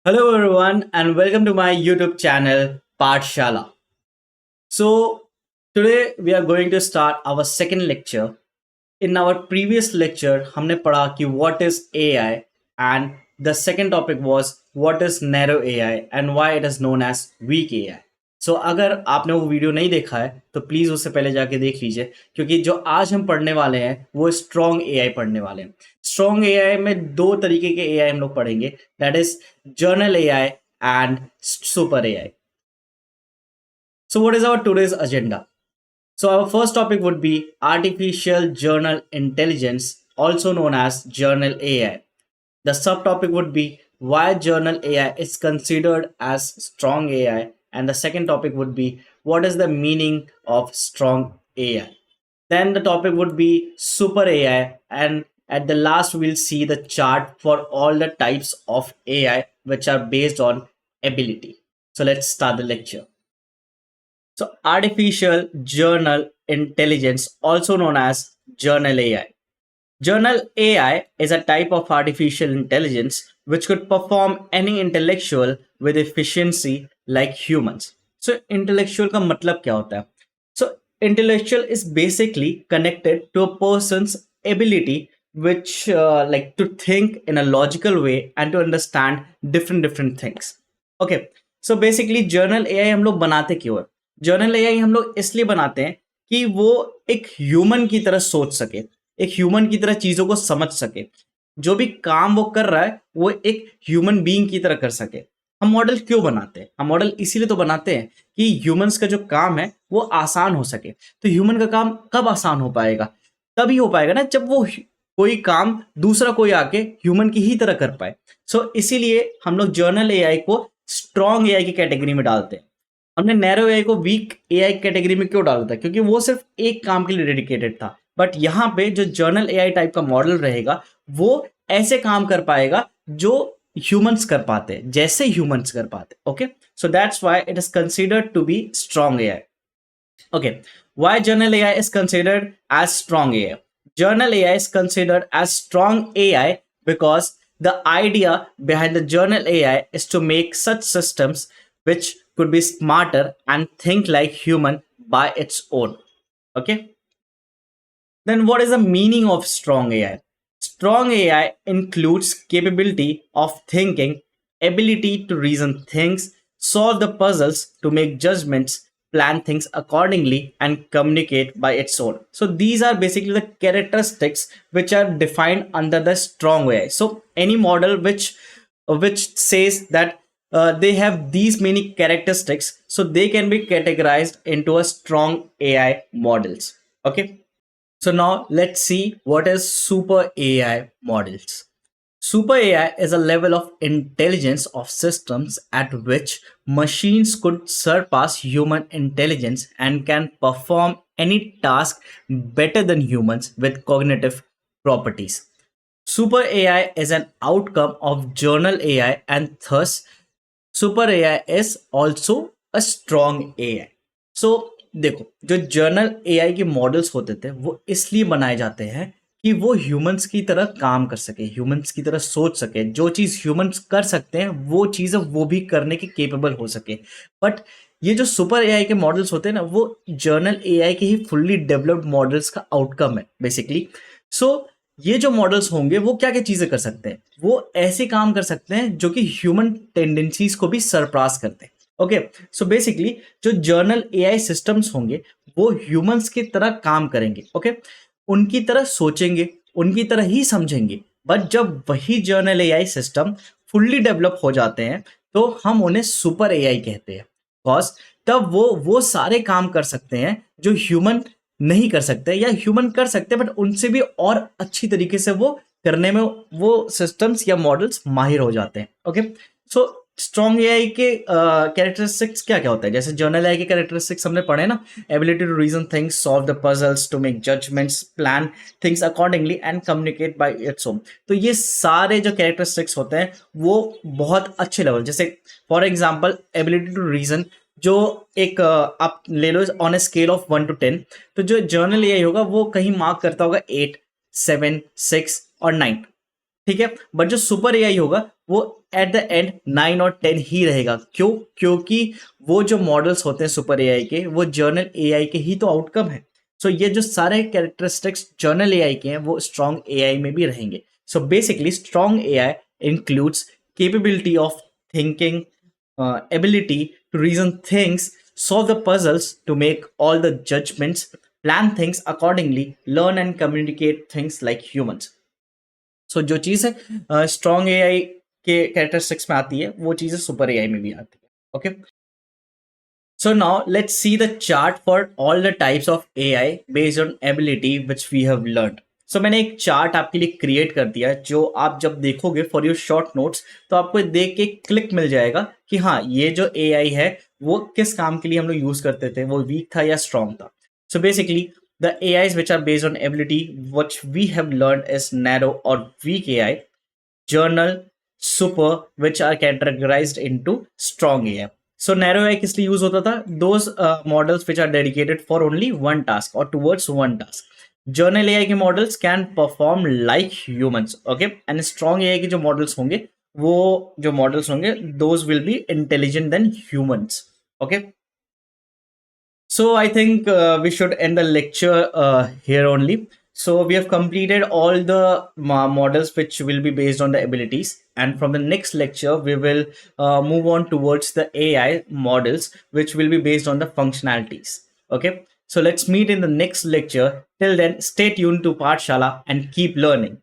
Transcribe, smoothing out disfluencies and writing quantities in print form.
Hello, everyone, and welcome to my YouTube channel, Pathshala. So, today we are going to start our second lecture. In our previous lecture, हमने पढ़ा कि what is AI, and the second topic was what is narrow AI and why it is known as weak AI. सो अगर आपने वो video नहीं देखा है तो प्लीज़ उससे पहले जाके देख लीजिए, क्योंकि जो आज हम पढ़ने वाले हैं वो स्ट्रॉन्ग एआई पढ़ने वाले हैं। स्ट्रॉन्ग एआई में दो तरीके के एआई हम लोग पढ़ेंगे, that is general AI and super AI. So what is our today's agenda? So our first topic would be artificial general intelligence, also known as general AI. The subtopic would be why general AI is considered as strong AI, and the second topic would be what is the meaning of strong AI. Then the topic would be super AI, and at the last we'll see the chart for all the types of AI which are based on ability. So let's start the lecture. So, artificial general intelligence, also known as general AI. General AI is a type of artificial intelligence which could perform any intellectual with efficiency like humans. So, intellectual का मतलब क्या होता है? So, intellectual is basically connected to a person's ability which like to think in a logical way and to understand different things. Okay, so basically journal AI हम लोग बनाते क्यों है? जर्नल एआई हम लोग इसलिए बनाते हैं कि वो एक ह्यूमन की तरह सोच सके, एक ह्यूमन की तरह चीजों को समझ सके, जो भी काम वो कर रहा है वो एक ह्यूमन बीइंग की तरह कर सके। हम मॉडल क्यों बनाते हैं? हम मॉडल इसीलिए तो बनाते हैं कि ह्यूमंस का जो काम है वो आसान हो सके। तो ह्यूमन का काम कब आसान हो पाएगा? तभी हो पाएगा ना जब वो कोई काम दूसरा कोई आके ह्यूमन की ही तरह कर पाए। सो इसीलिए हम लोग जर्नल एआई को स्ट्रॉन्ग एआई की कैटेगरी में डालते हैं। हमने नैरो एआई को वीक एआई कैटेगरी में क्यों डाला था? क्योंकि वो सिर्फ एक काम के लिए डेडिकेटेड था। बट यहाँ पे जो जर्नल एआई टाइप का मॉडल रहेगा वो ऐसे काम कर पाएगा जो ह्यूमंस कर पाते हैं, जैसे ह्यूमंस कर पाते हैं। Okay, so that's why it is considered to be strong AI. Okay, why journal AI is considered as strong AI? Journal AI is considered as strong AI because the idea behind the journal AI is to make such systems which could be smarter and think like human by its own. Okay, then what is the meaning of strong AI? Strong AI includes capability of thinking, ability to reason things, solve the puzzles, to make judgments, plan things accordingly, and communicate by its own. So these are basically the characteristics which are defined under the strong AI. So any model which says that they have these many characteristics, so they can be categorized into a strong AI models. Okay, so now let's see what is super AI models. Super AI is a level of intelligence of systems at which machines could surpass human intelligence and can perform any task better than humans with cognitive properties. Super AI is an outcome of general AI, and thus super AI is also a strong AI. So देखो, जो journal AI के models होते थे वो इसलिए बनाए जाते हैं कि वो ह्यूमंस की तरह काम कर सके, ह्यूमंस की तरह सोच सके, जो चीज़ ह्यूमंस कर सकते हैं वो चीज़ वो भी करने के केपेबल हो सके। बट ये जो सुपर एआई के मॉडल्स होते हैं ना, वो जर्नल एआई के ही फुल्ली डेवलप्ड मॉडल्स का आउटकम है बेसिकली। सो ये जो मॉडल्स होंगे वो क्या क्या चीजें कर सकते हैं? वो ऐसे काम कर सकते हैं जो कि ह्यूमन टेंडेंसीज को भी सरपास करते हैं। ओके, सो बेसिकली जो जर्नल एआई सिस्टम्स होंगे वो ह्यूमंस की तरह काम करेंगे। ओके, उनकी तरह सोचेंगे, उनकी तरह ही समझेंगे। बट जब वही journal AI system fully develop हो जाते हैं तो हम उन्हें सुपर एआई कहते हैं। बिकॉज तब वो सारे काम कर सकते हैं जो ह्यूमन नहीं कर सकते, या ह्यूमन कर सकते हैं बट उनसे भी और अच्छी तरीके से वो करने में वो सिस्टम्स या मॉडल्स माहिर हो जाते हैं। ओके, सो स्ट्रॉन्ग एआई के कैरेक्टरिस्टिक्स क्या क्या होता है? जैसे जर्नल एआई के कैरेक्टरिस्टिक्स हमने पढ़े ना, ability to reason things, solve the puzzles, to make judgements, plan things accordingly and communicate by its own. तो ये सारे जो कैरेक्टरिस्टिक्स होते हैं वो बहुत अच्छे लेवल, जैसे for example ability to reason, जो एक आप ले लो on a scale of 1 to 10, तो जो जर्नल एआई होगा वो कहीं मार्क करता होगा 8, 7, 6 और 9। ठीक है, बट जो सुपर एआई होगा वो एट द एंड 9 और 10 ही रहेगा। क्यों? क्योंकि वो जो मॉडल्स होते हैं सुपर एआई के, वो जर्नल एआई के ही तो आउटकम है। सो ये जो सारे कैरेक्टरिस्टिक्स जर्नल एआई के हैं वो स्ट्रॉन्ग एआई में भी रहेंगे। So basically strong AI includes capability of thinking, ability to reason things, solve the puzzles, to make all the judgments, plan things accordingly, learn and communicate things like humans. So जो चीज़ है strong AI के characteristics में आती है, वो चीज़ें super AI में भी आती है। Okay, so now let's see the chart for all the types of AI based on ability which we have learned. So मैंने एक चार्ट आपके लिए क्रिएट कर दिया है, जो आप जब देखोगे फॉर योर शॉर्ट नोट्स तो आपको देख के क्लिक मिल जाएगा कि हाँ ये जो AI है वो किस काम के लिए हम लोग यूज करते थे, वो वीक था या स्ट्रॉन्ग था। So basically the AIs which are based on ability which we have learned is narrow or weak AI, journal, super, which are categorized into strong AI. So narrow AI किस लिए use होता था? Those models which are dedicated for only one task or towards one task. Journal AI के models can perform like humans, okay? And strong AI के जो models होंगे, वो जो models होंगे, those will be intelligent than humans, okay? So I think we should end the lecture here only. So we have completed all the models which will be based on the abilities, and from the next lecture we will move on towards the AI models which will be based on the functionalities. Okay. So let's meet in the next lecture. Till then, stay tuned to Pathshala and keep learning.